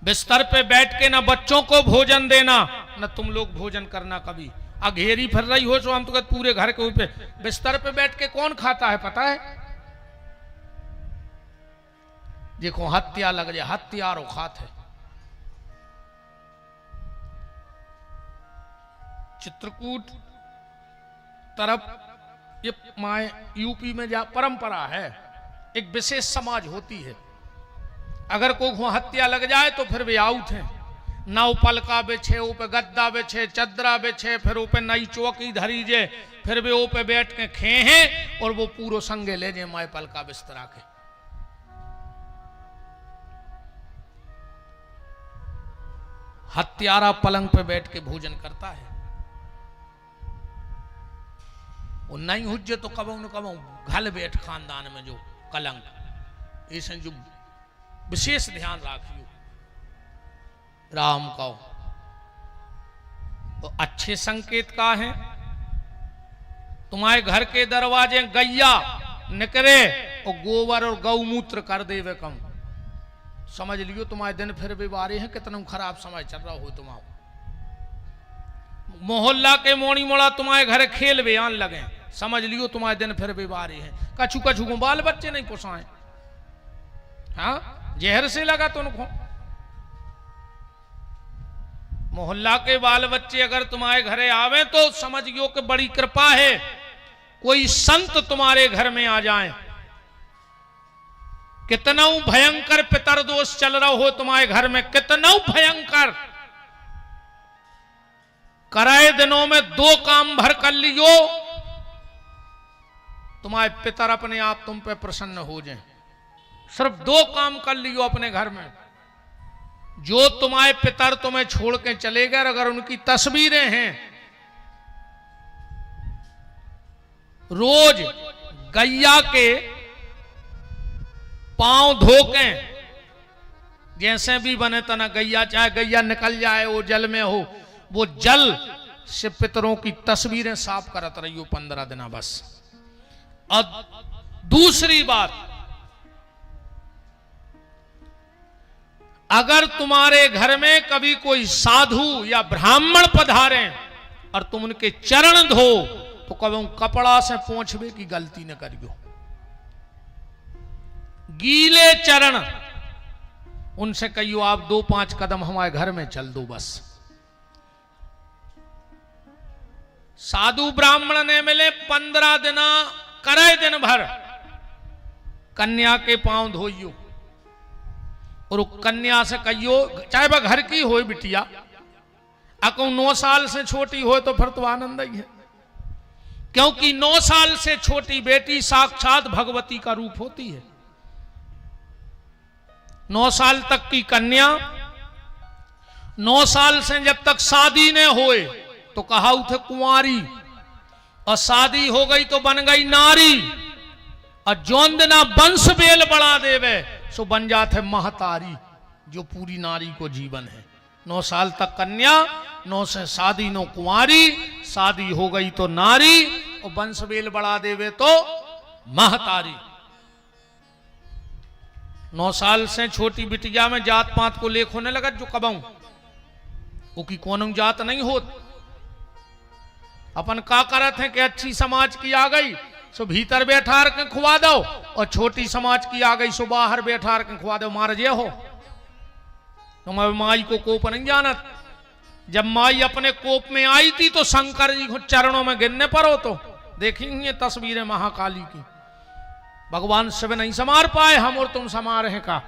बिस्तर पे बैठ के ना बच्चों को भोजन देना, न तुम लोग भोजन करना। कभी अघेरी फिर रही हो तो हम तो पूरे घर के ऊपर बिस्तर पे बैठ के कौन खाता है पता है? देखो हत्या लग जाए, हत्यारो खात है। चित्रकूट तरफ ये माए यूपी में जा परंपरा है, एक विशेष समाज होती है, अगर कोई हत्या लग जाए तो फिर वे आउट है। नाव पलका बिछे, ऊपर गद्दा बिछे, चदरा बिछे, फिर ऊपर नई चौकी धरी जे, फिर वे ऊपर बैठ के खे हैं और वो पूरो संगे ले जे माए पलका बिस्तरा के। हत्यारा पलंग पे बैठ के भोजन करता है। वो नहीं हुज्जे तो कबो न कबो घल बैठ खानदान में जो कलंक, ऐसे जो विशेष ध्यान राखियो राम का। तो अच्छे संकेत का है, तुम्हारे घर के दरवाजे गैया निकले और गोबर और गौमूत्र कर दे वे कम, समझ लियो तुम्हारे दिन फिर भी बारे हैं, कितना खराब समय चल रहा हो तुम्हारा। मोहल्ला के मोड़ी मोड़ा तुम्हारे घर खेल बयान लगे, समझ लियो तुम्हारे दिन फिर भी बारे हैं। कछु कछु को बाल बच्चे नहीं पोसाए, हाँ जहर से लगा तो उनको। मोहल्ला के बाल बच्चे अगर तुम्हारे घरे आवे तो समझियो कि बड़ी कृपा है, कोई संत तुम्हारे घर में आ जाए। कितना भयंकर पितर दोष चल रहा हो तुम्हारे घर में, कितना भयंकर, कराए दिनों में 2 काम भर कर लियो, तुम्हारे पितर अपने आप तुम पे प्रसन्न हो जाए। सिर्फ 2 काम कर लियो अपने घर में। जो तुम्हारे पितर तुम्हें छोड़ के चले गए, अगर उनकी तस्वीरें हैं, रोज गैया के पांव धोके, जैसे भी बने तना गैया, चाहे गैया निकल जाए वो जल में हो, वो जल से पितरों की तस्वीरें साफ करत रहियो 15 दिन बस। और दूसरी बात, अगर तुम्हारे घर में कभी कोई साधु या ब्राह्मण पधारे और तुम उनके चरण धो तो कभी कपड़ा से पोंछवे की गलती न करियो। गीले चरण, उनसे कहियो आप 2-5 कदम हमारे घर में चल दो बस। साधु ब्राह्मण ने मिले 15 दिन, करे दिन भर कन्या के पांव धोइयो, और कन्या से कहियो, चाहे वह घर की हो बिटिया, अको 9 साल से छोटी हो तो फिर तो आनंद ही है, क्योंकि 9 साल से छोटी बेटी साक्षात भगवती का रूप होती है। 9 साल तक की कन्या, 9 साल से जब तक शादी न होए तो कहा उठे कुंवारी, और शादी हो गई तो बन गई नारी, और जोन दिना वंश बेल बढ़ा देवे सो बन जाते महतारी, जो पूरी नारी को जीवन है। 9 साल तक कन्या, 9 से शादी, 9 कुंवारी, शादी हो गई तो नारी, और वंश बेल बढ़ा देवे तो महतारी। 9 साल से छोटी बिटिया में जात पात को लेख होने लगा, जो कबाऊ वो की कौन जात नहीं होत। अपन का करत है कि अच्छी समाज की आ गई सो भीतर बैठा के खुआ दो, और छोटी समाज की आ गई सो बाहर बैठा के खुआ दो, मार जे हो। तुम माई को कोप नहीं जानत, जब माई अपने कोप में आई थी तो शंकर जी को चरणों में गिरने पर हो तो देखी ये तस्वीरें महाकाली की। भगवान शिव नहीं संवार पाए, हम और तुम संवार हैं का।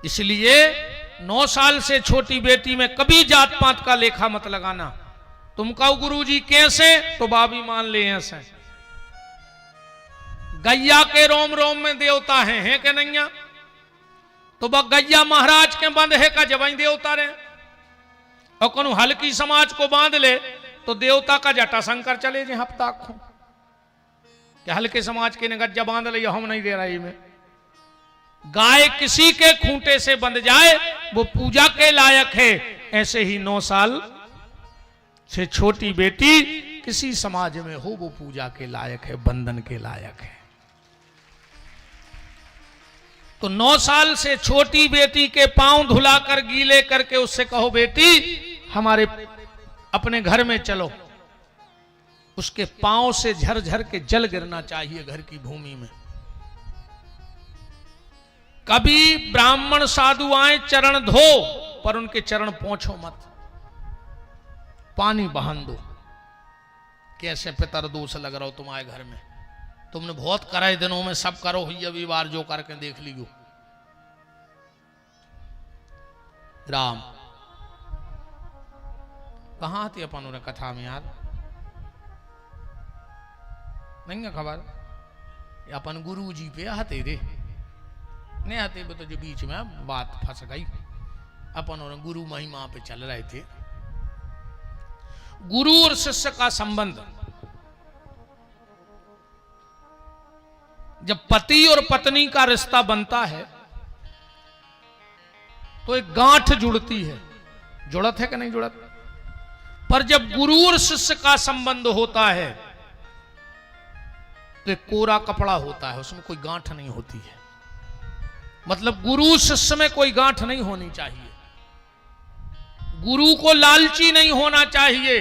इसलिए 9 साल से छोटी बेटी में कभी जात पात का लेखा मत लगाना। तुम कहो गुरुजी कैसे, तो बाबी मान ले ऐसे। गैया के रोम रोम में देवता है कि नहीं? तो वह गैया महाराज के बंद है का जब देवता रहे। और कौन हल्की समाज को बांध ले तो देवता का जटा शंकर चले जे हफ्ता खो। क्या हल्के समाज के ने गज्जा बांध ले, हम नहीं दे रहे में। गाय किसी के खूंटे से बंध जाए वो पूजा के लायक है, ऐसे ही 9 साल से छोटी बेटी किसी समाज में हो वो पूजा के लायक है, बंधन के लायक है। तो 9 साल से छोटी बेटी के पांव धुलाकर गीले करके उससे कहो बेटी हमारे अपने घर में चलो। उसके पांव से झरझर के जल गिरना चाहिए घर की भूमि में। कभी ब्राह्मण साधु आए चरण धो, पर उनके चरण पोंछो मत, पानी बहान दो। कैसे पितर दोष लग रहा हो तुम्हारे घर में, तुमने बहुत कराए दिनों में, सब करो ही अभी बार जो करके देख लियो। राम कहां थी अपन उन्हें कथा में यार, नहीं है खबर? अपन गुरु जी पे आते रे, नहीं आते तो जो बीच में बात फंस गई। अपन उन्हें गुरु महिमा पे चल रहे थे। गुरु और शिष्य का संबंध, जब पति और पत्नी का रिश्ता बनता है तो एक गांठ जुड़ती है। जुड़त है कि नहीं जुड़त? पर जब गुरु और शिष्य का संबंध होता है तो एक कोरा कपड़ा होता है, उसमें कोई गांठ नहीं होती है। मतलब गुरु शिष्य में कोई गांठ नहीं होनी चाहिए। गुरु को लालची नहीं होना चाहिए,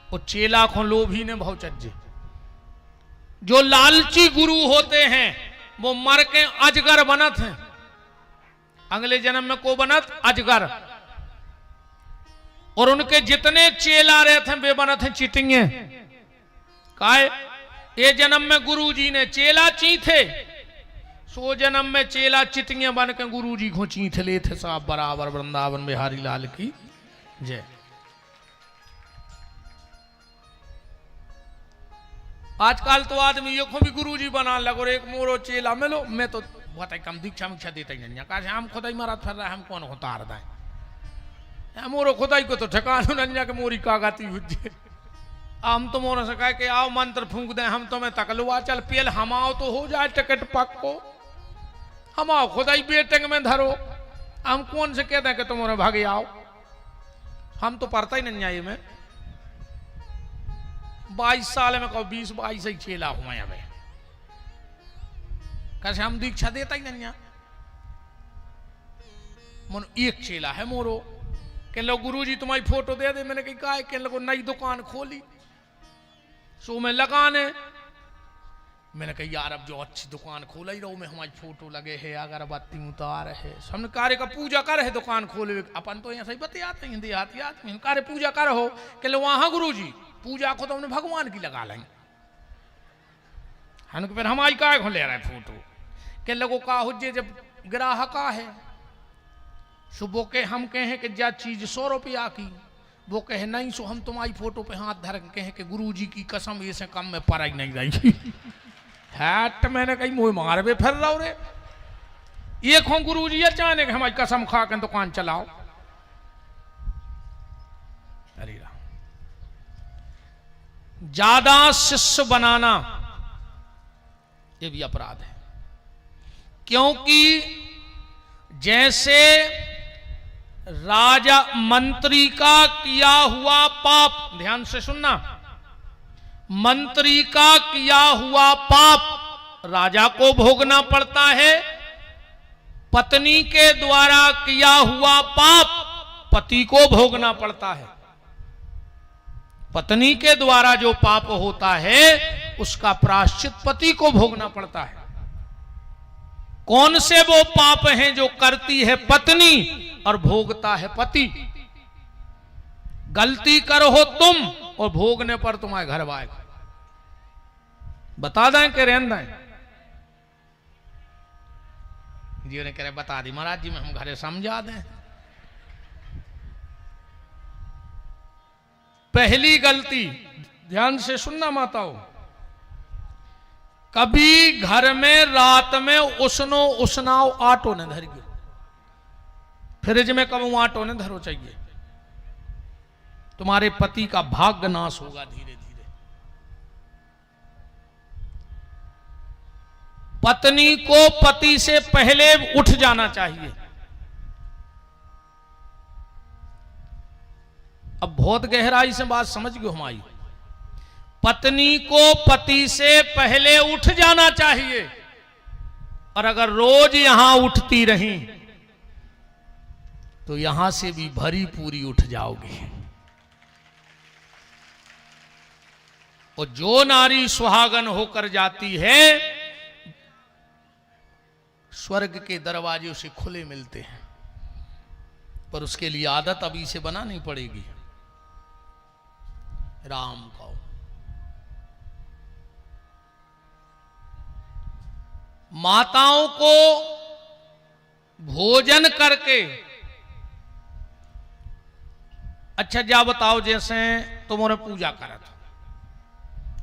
वो चेला को लोभी ने भाव चज्जे। जो लालची गुरु होते हैं वो मर के अजगर बनत हैं, अगले जन्म में को बनत अजगर। और उनके जितने चेला रहते हैं वे बनत हैं चिटिंगे। काहे? ये जन्म में गुरु जी ने चेला चीथे, सो जन्म में चेला चिटिंगे बन के गुरु जी को चीथ ले थे। साहब बराबर वृंदावन बिहारी लाल की जय। आजकल तो आदमी ये को भी गुरु जी बना लगो, और एक मोरो चेला मिलो। मैं तो बहुत कम दीक्षा मिक्षा देता ही नहीं, कहा हम खुदाई मारा फिर रहा है, हम कौन होता रहा है। मोरो खुदाई को तो ठिकान नहीं के मोरी का गाती हुई। हम तो मोरो से कहे कि आओ मंत्र फूंक दें, हम तुम्हें तकलुआ चल पेल हम आओ तो हो जाए टिकट पक्को। हम आओ खुदाई बेटिंग में धरो, हम कौन से कहते हैं कि तुम्हारे भागे आओ। हम तो पढ़ता ही नहीं आई में 22 साल में कहो 20-22 ही चेला हुआ हमें, कैसे हम दीक्षा देता ही नहीं। मन एक चेला है मोरो, कह लो गुरु जी तुम्हारी फोटो दे दे। मैंने कहा कह लो नई दुकान खोली सो में लगाने। मैंने कहा यार अब जो अच्छी दुकान खोला ही रहो में हमारी फोटो लगे है, अगरबत्ती उतार है, हमने कार्य का पूजा कर है दुकान खोले। अपन तो यहाँ सही बतियाते हैं देहाती आदमी, कार्य पूजा कर हो कह लो वहां गुरु जी पूजा को तो हमने भगवान की लगा लेंगे। हम फिर हमारी काय को ले रहे फोटो के लोगों का हो जे जब ग्राहक है सुबह के हम कहें कि जा चीज 100 रुपया की, वो कहे नहीं सो हम तुम्हारी फोटो पे हाथ धर के कहें कि गुरु जी की कसम ये से कम में पराई नहीं रही है। मैंने कही मुँह मारवे फिर रहा रे, ये खो गुरु जी अचानक हमारी कसम खा के दुकान चलाओ। अरे ज्यादा शिष्य बनाना ये भी अपराध है, क्योंकि जैसे राजा मंत्री का किया हुआ पाप, ध्यान से सुनना, मंत्री का किया हुआ पाप राजा को भोगना पड़ता है, पत्नी के द्वारा किया हुआ पाप पति को भोगना पड़ता है। पत्नी के द्वारा जो पाप होता है उसका प्रायश्चित पति को भोगना पड़ता है। कौन से वो पाप हैं जो करती है पत्नी और भोगता है पति। गलती करो हो तुम और भोगने पर तुम्हारे घर वाले बता दें कि रहन दें। जी ने कह रहे बता दी महाराज जी में हम घरे समझा दें। पहली गलती ध्यान से सुनना माताओ, कभी घर में रात में उसनो उसनाओ आटो ने धर गयो, फ्रिज में कब आटो ने धरो चाहिए, तुम्हारे पति का भाग्य नाश होगा धीरे धीरे। पत्नी को पति से पहले उठ जाना चाहिए। अब बहुत गहराई से बात समझ गए हमारी। पत्नी को पति से पहले उठ जाना चाहिए, और अगर रोज यहां उठती रही तो यहां से भी भरी पूरी उठ जाओगी। और जो नारी सुहागन होकर जाती है स्वर्ग के दरवाजे उसे खुले मिलते हैं, पर उसके लिए आदत अभी से बनानी पड़ेगी। राम कहो। माताओं को भोजन करके, अच्छा जा बताओ, जैसे तुमने पूजा करा था,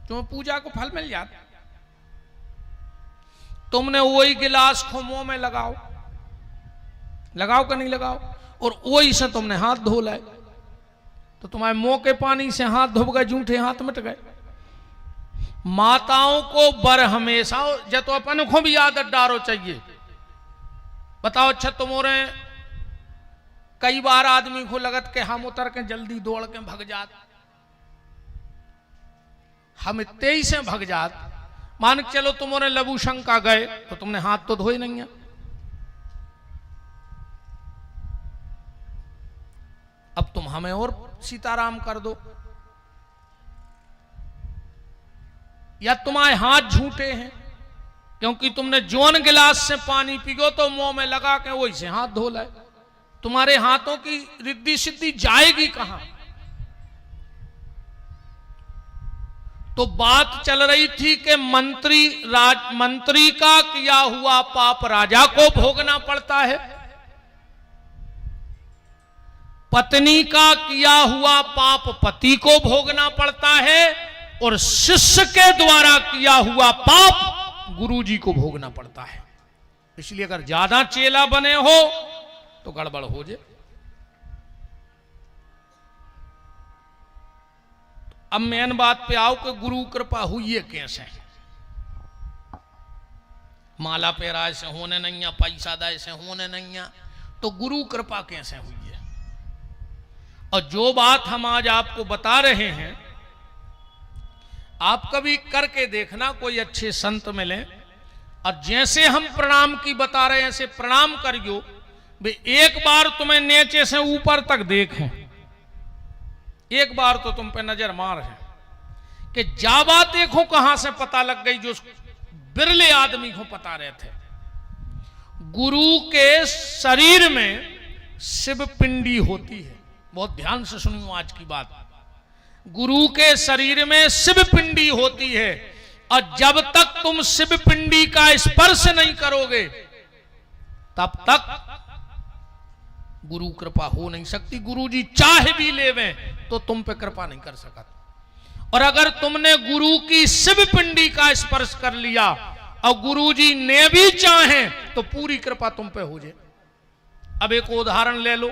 तुम्हें पूजा को फल मिल जाता, तुमने वही गिलास को मुंह में लगाओ, लगाओ कि नहीं लगाओ, और वही से तुमने हाथ धो लाए, तो तुम्हारे मुंह के पानी से हाथ धो गए, जूठे हाथ मिट गए। माताओं को बर हमेशा जब तो अपन को भी आदत डारो चाहिए। बताओ, अच्छा तुम्हारे कई बार आदमी को लगत के हम उतर के जल्दी दौड़ के भग जात, हम तेई से भग जात, मान के चलो तुम्हारे लबू शंका गए तो तुमने हाथ तो धोए नहीं है। अब तुम हमें और सीताराम कर दो, या तुम्हारे हाथ झूठे हैं क्योंकि तुमने जोन गिलास से पानी पियो तो मुंह में लगा के वही से हाथ धो लाए, तुम्हारे हाथों की रिद्धि सिद्धि जाएगी कहां। तो बात चल रही थी कि मंत्री का किया हुआ पाप राजा को भोगना पड़ता है, पत्नी का किया हुआ पाप पति को भोगना पड़ता है, और शिष्य के द्वारा किया हुआ पाप गुरुजी को भोगना पड़ता है। इसलिए अगर ज्यादा चेला बने हो तो गड़बड़ हो जाए। अब मेन बात पे आओ कि गुरु कृपा हुई है कैसे। माला पेरा ऐसे होने नहीं है, पैसा दा ऐसे होने नहीं है, तो गुरु कृपा कैसे हुई है। और जो बात हम आज आपको बता रहे हैं, आप कभी करके देखना, कोई अच्छे संत मिले और जैसे हम प्रणाम की बता रहे हैं ऐसे प्रणाम करियो। भाई एक बार तुम्हें नीचे से ऊपर तक देखें, एक बार तो तुम पे नजर मार है कि जावा देखो कहां से पता लग गई, जो बिरले आदमी को पता रहे थे। गुरु के शरीर में शिव पिंडी होती है, बहुत ध्यान से सुनियो आज की बात। गुरु के शरीर में शिव पिंडी होती है, और जब तक तुम शिव पिंडी का स्पर्श नहीं करोगे तब तक गुरु कृपा हो नहीं सकती। गुरु जी चाहे भी लेवे तो तुम पे कृपा नहीं कर सकता। और अगर तुमने गुरु की शिव पिंडी का स्पर्श कर लिया और गुरु जी ने भी चाहे तो पूरी कृपा तुम पे हो जाए। अब एक उदाहरण ले लो,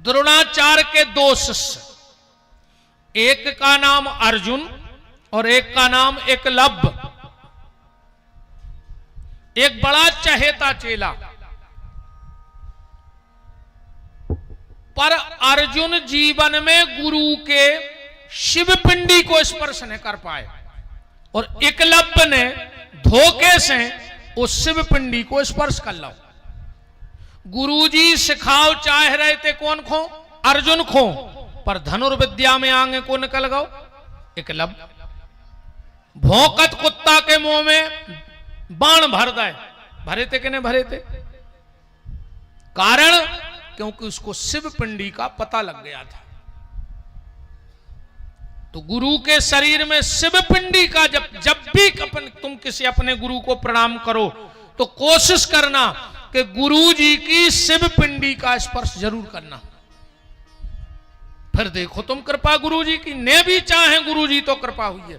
द्रोणाचार्य के दो शिष्य, एक का नाम अर्जुन और एक का नाम एकलव्य, एक बड़ा चहेता चेला। पर अर्जुन जीवन में गुरु के शिव पिंडी को स्पर्श नहीं कर पाए, और एकलव्य ने धोखे से उस शिव पिंडी को स्पर्श कर लो। गुरुजी सिखाओ चाह रहे थे कौन को? अर्जुन को, पर धनुर्विद्या में आगे को निकल गो एकलव्य। भौंकत कुत्ता के मुंह में बाण भर भरे थे कि नहीं भरे थे? कारण क्योंकि उसको शिव पिंडी का पता लग गया था। तो गुरु के शरीर में शिव पिंडी का जब भी तुम किसी अपने गुरु को प्रणाम करो तो कोशिश करना कि गुरु जी की शिव पिंडी का स्पर्श जरूर करना। फिर देखो तुम कृपा गुरु जी की, ने भी चाहे गुरु जी तो कृपा हुई है,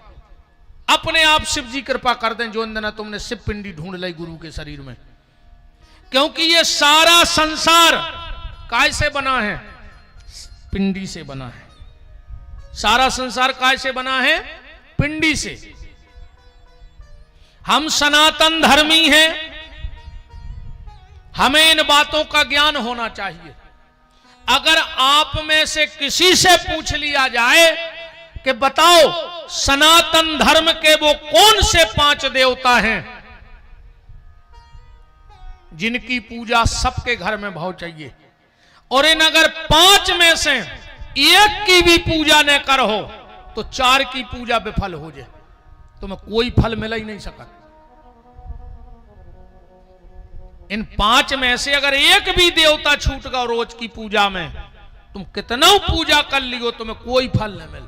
अपने आप शिव जी कृपा कर दें। जो अंदर तुमने शिव पिंडी ढूंढ ली गुरु के शरीर में, क्योंकि ये सारा संसार काय से बना है? पिंडी से बना है। सारा संसार काय से बना है? पिंडी से। हम सनातन धर्मी हैं, हमें इन बातों का ज्ञान होना चाहिए। अगर आप में से किसी से पूछ लिया जाए कि बताओ सनातन धर्म के वो कौन से 5 देवता हैं जिनकी पूजा सबके घर में भाव चाहिए, और इन अगर 5 में से एक की भी पूजा न कर हो तो 4 की पूजा विफल हो जाए, तुम्हें कोई फल मिल ही नहीं सका। इन 5 में से अगर एक भी देवता छूट गया रोज की पूजा में, तुम कितना पूजा कर लियो तुम्हें कोई फल न मिल।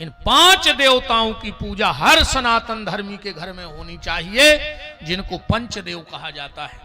इन 5 देवताओं की पूजा हर सनातन धर्मी के घर में होनी चाहिए, जिनको पंचदेव कहा जाता है।